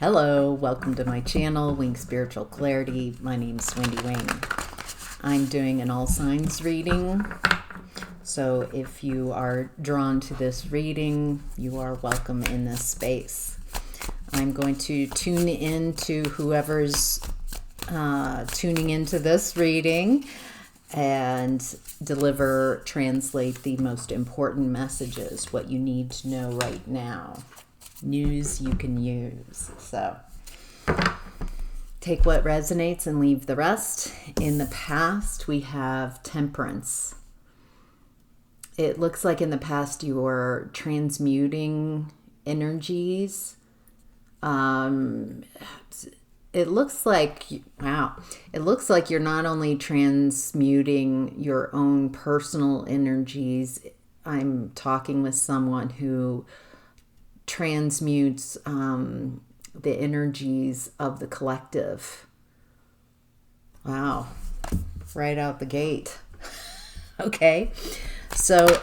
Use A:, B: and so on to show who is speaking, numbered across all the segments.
A: Hello, welcome to my channel, Wing Spiritual Clarity. My name's Wendy Wing. I'm doing an all signs reading. So if you are drawn to this reading, you are welcome in this space. I'm going to tune in to whoever's tuning into this reading and translate the most important messages, what you need to know right now. News you can use. So take what resonates and leave the rest. In the past, we have Temperance. It looks like in the past you were transmuting energies. It looks like, wow, it looks like you're not only transmuting your own personal energies. I'm talking with someone who transmutes the energies of the collective. Wow, right out the gate. Okay, so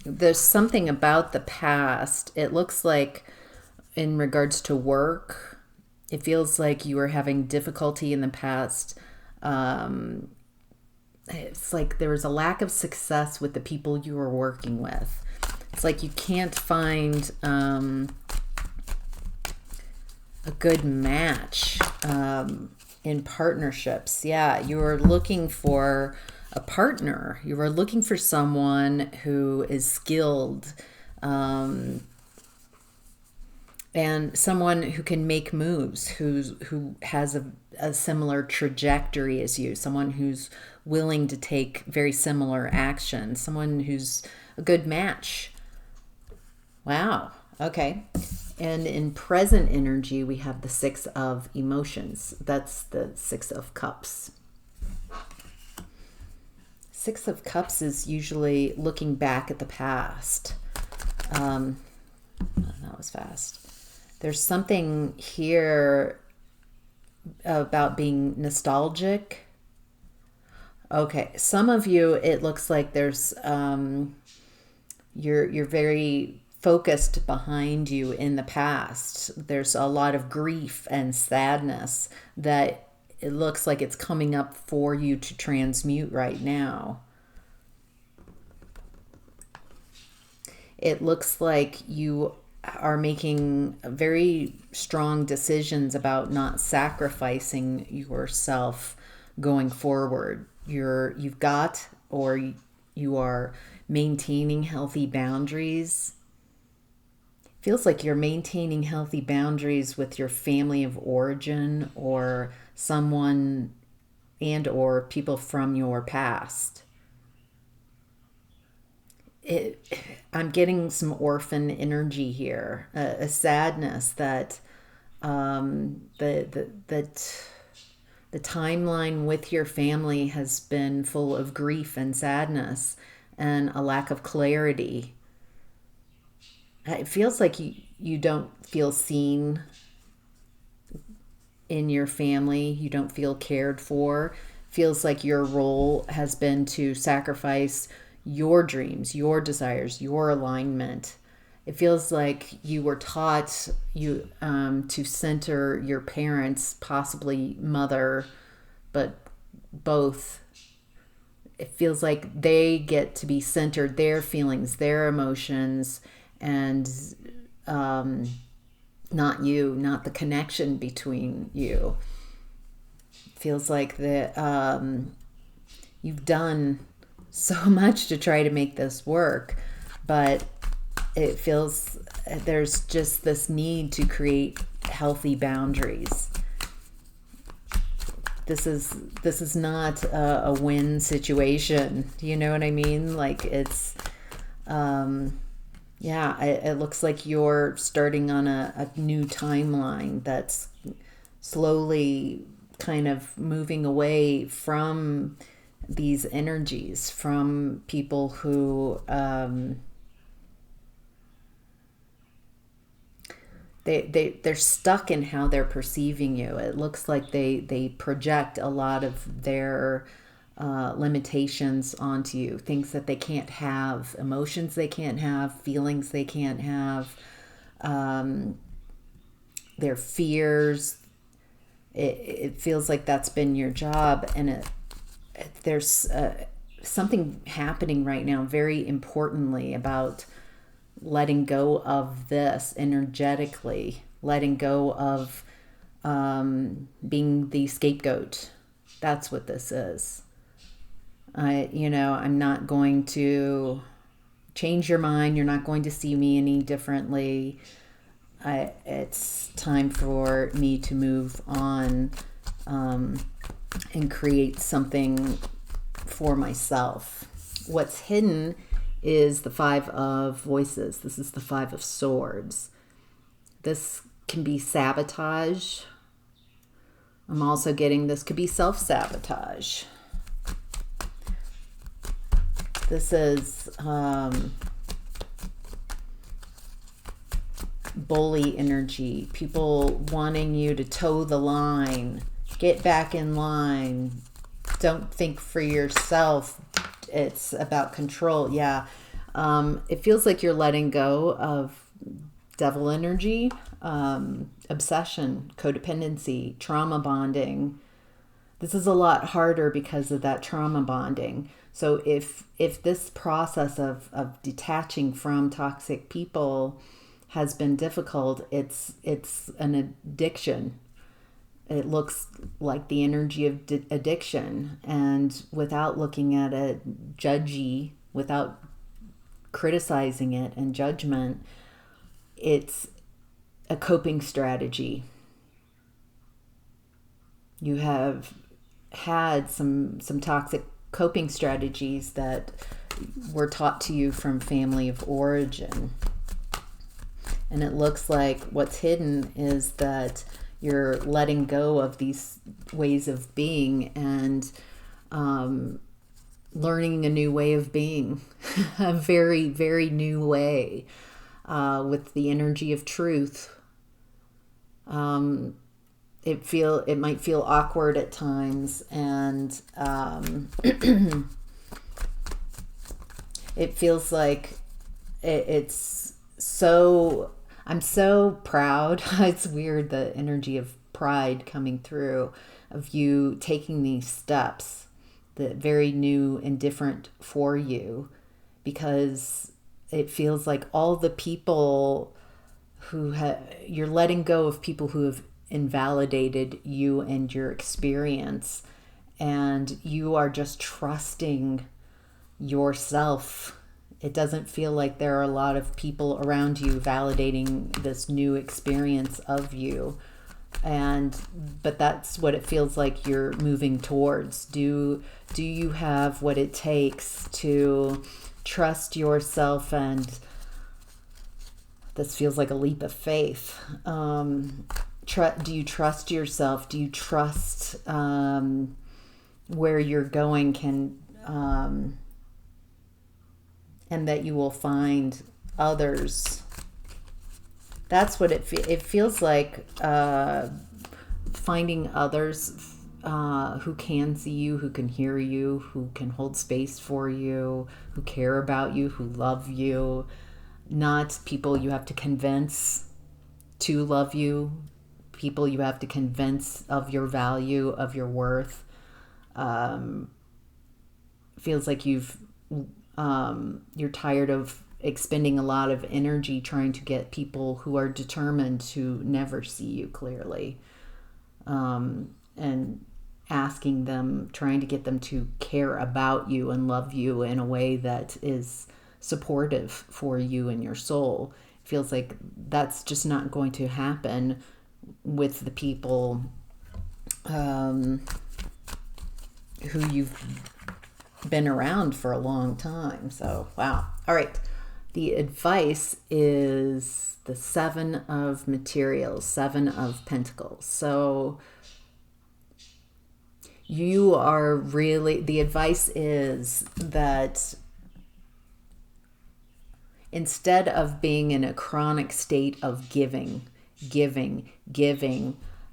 A: there's something about the past. It looks like in regards to work, it feels like you were having difficulty in the past. It's like there was a lack of success with the people you were working with. It's like you can't find a good match in partnerships. Yeah, you were looking for a partner. You were looking for someone who is skilled and someone who can make moves, who has a similar trajectory as you, someone who's willing to take very similar action, someone who's a good match. Wow. Okay. And in present energy, we have the Six of Emotions. That's the Six of Cups. Six of Cups is usually looking back at the past. That was fast. There's something here about being nostalgic. Okay. Some of you, it looks like there's, you're very focused behind you in the past. There's a lot of grief and sadness that it looks like it's coming up for you to transmute right now. It looks like you are making very strong decisions about not sacrificing yourself going forward. You are maintaining healthy boundaries. Feels like you're maintaining healthy boundaries with your family of origin or someone and or people from your past. I'm getting some orphan energy here, a sadness that the timeline with your family has been full of grief and sadness and a lack of clarity. It feels like you don't feel seen in your family. You don't feel cared for. Feels like your role has been to sacrifice your dreams, your desires, your alignment. It feels like you were taught to center your parents, possibly mother, but both. It feels like they get to be centered, their feelings, their emotions, and not you, not the connection between you. Feels like that you've done so much to try to make this work, but it feels there's just this need to create healthy boundaries. This is not a win situation. Do you know what I mean? Like it's yeah, it looks like you're starting on a new timeline that's slowly kind of moving away from these energies, from people who they're stuck in how they're perceiving you. It looks like they project a lot of their limitations onto you, things that they can't have, emotions they can't have, feelings they can't have. their fears. It feels like that's been your job, and there's something happening right now very importantly about letting go of this energetically, letting go of being the scapegoat. That's what this is. I'm not going to change your mind. You're not going to see me any differently. It's time for me to move on and create something for myself. What's hidden is the Five of Voices. This is the Five of Swords. This can be sabotage. I'm also getting this could be self-sabotage. This is bully energy. People wanting you to toe the line. Get back in line. Don't think for yourself. It's about control. Yeah. It feels like you're letting go of devil energy, obsession, codependency, trauma bonding. This is a lot harder because of that trauma bonding. So if this process of detaching from toxic people has been difficult, it's an addiction. It looks like the energy of addiction, and without looking at it judgy, without criticizing it and judgment, it's a coping strategy. You have had some toxic coping strategies that were taught to you from family of origin. And it looks like what's hidden is that you're letting go of these ways of being and learning a new way of being, a very, very new way with the energy of truth. It might feel awkward at times, and it feels like it's so. I'm so proud. It's weird, the energy of pride coming through, of you taking these steps that very new and different for you, because it feels like all the people you're letting go of people who have invalidated you and your experience, and you are just trusting yourself. It doesn't feel like there are a lot of people around you validating this new experience of you. But that's what it feels like you're moving towards. Do you have what it takes to trust yourself? And this feels like a leap of faith. Do you trust yourself? Do you trust where you're going and that you will find others? That's what it feels like, finding others who can see you, who can hear you, who can hold space for you, who care about you, who love you. Not people you have to convince to love you, people you have to convince of your value, of your worth. Feels like you're tired of expending a lot of energy trying to get people who are determined to never see you clearly, and asking them, trying to get them to care about you and love you in a way that is supportive for you and your soul. It feels like that's just not going to happen with the people who you've been around for a long time. So, wow. All right. The advice is the Seven of Materials, Seven of Pentacles. So the advice is that instead of being in a chronic state of giving, give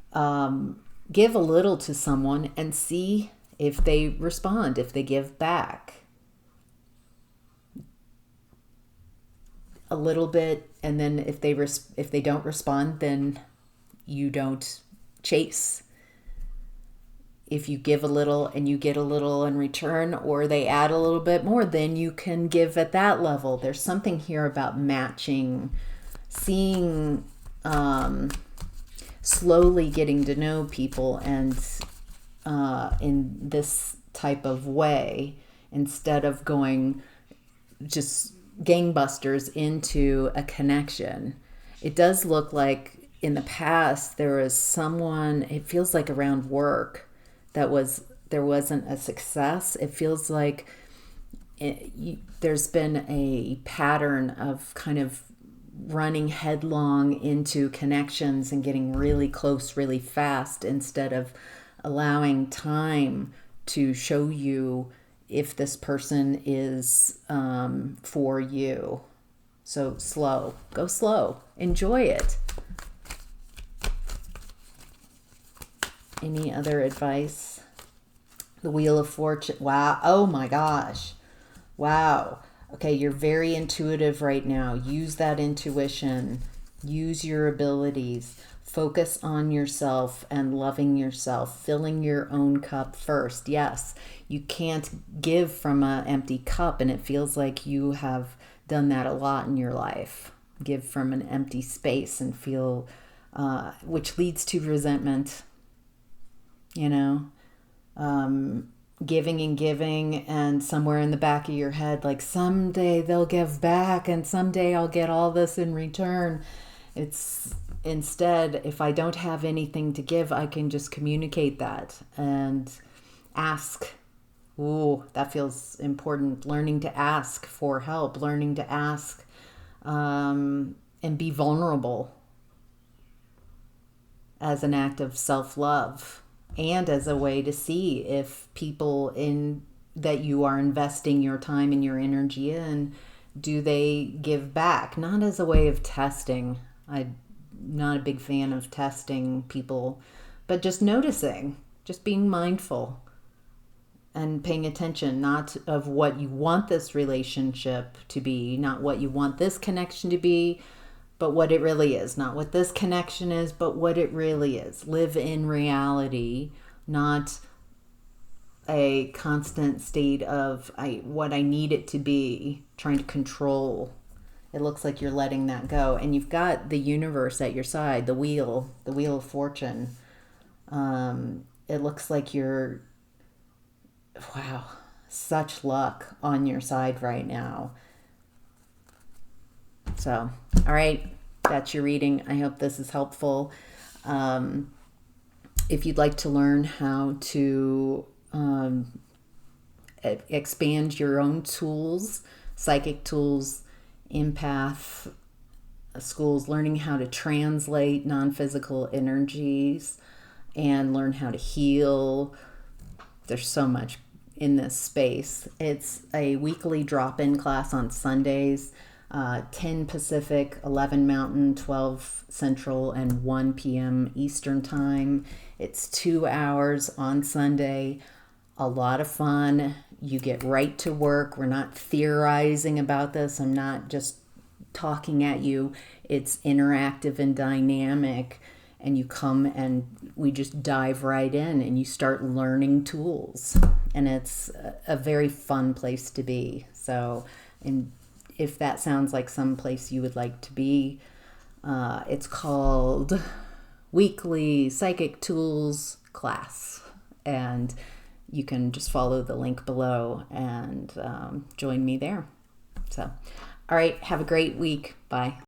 A: a little to someone and see if they respond, if they give back a little bit, and then if they don't respond, then you don't chase. If you give a little and you get a little in return, or they add a little bit more, then you can give at that level. There's something here about matching, seeing, slowly getting to know people, and in this type of way, instead of going just gangbusters into a connection. It does look like in the past there was someone, it feels like around work, there wasn't a success. It feels like there's been a pattern of kind of running headlong into connections and getting really close really fast, instead of allowing time to show you if this person is for you. So go slow, enjoy it. Any other advice? The Wheel of Fortune. Wow. Oh my gosh. Wow. Okay, you're very intuitive right now. Use that intuition. Use your abilities. Focus on yourself and loving yourself, filling your own cup first. Yes, you can't give from an empty cup, and it feels like you have done that a lot in your life. Give from an empty space and feel, which leads to resentment, giving and giving, and somewhere in the back of your head, like, someday they'll give back and someday I'll get all this in return. It's instead, if I don't have anything to give, I can just communicate that and ask. Ooh, that feels important. Learning to ask for help, learning to ask, and be vulnerable as an act of self-love, and as a way to see if people in that you are investing your time and your energy in, do they give back? Not as a way of testing. I'm not a big fan of testing people, but just noticing, just being mindful and paying attention, not of what you want this relationship to be, not what you want this connection to be, but what it really is. Not what this connection is, but what it really is. Live in reality, not a constant state of what I need it to be, trying to control. It looks like you're letting that go. And you've got the universe at your side, the Wheel of Fortune. It looks like you're, wow, such luck on your side right now. So, all right, that's your reading. I hope this is helpful. If you'd like to learn how to expand your own tools, psychic tools, empath schools, learning how to translate non-physical energies and learn how to heal, there's so much in this space. It's a weekly drop-in class on Sundays, 10 Pacific, 11 Mountain, 12 Central, and 1 p.m. Eastern Time. It's 2 hours on Sunday. A lot of fun. You get right to work. We're not theorizing about this. I'm not just talking at you. It's interactive and dynamic. And you come and we just dive right in and you start learning tools. And it's a very fun place to be. So, if that sounds like some place you would like to be, it's called Weekly Psychic Tools Class. And you can just follow the link below and join me there. So, all right, have a great week. Bye.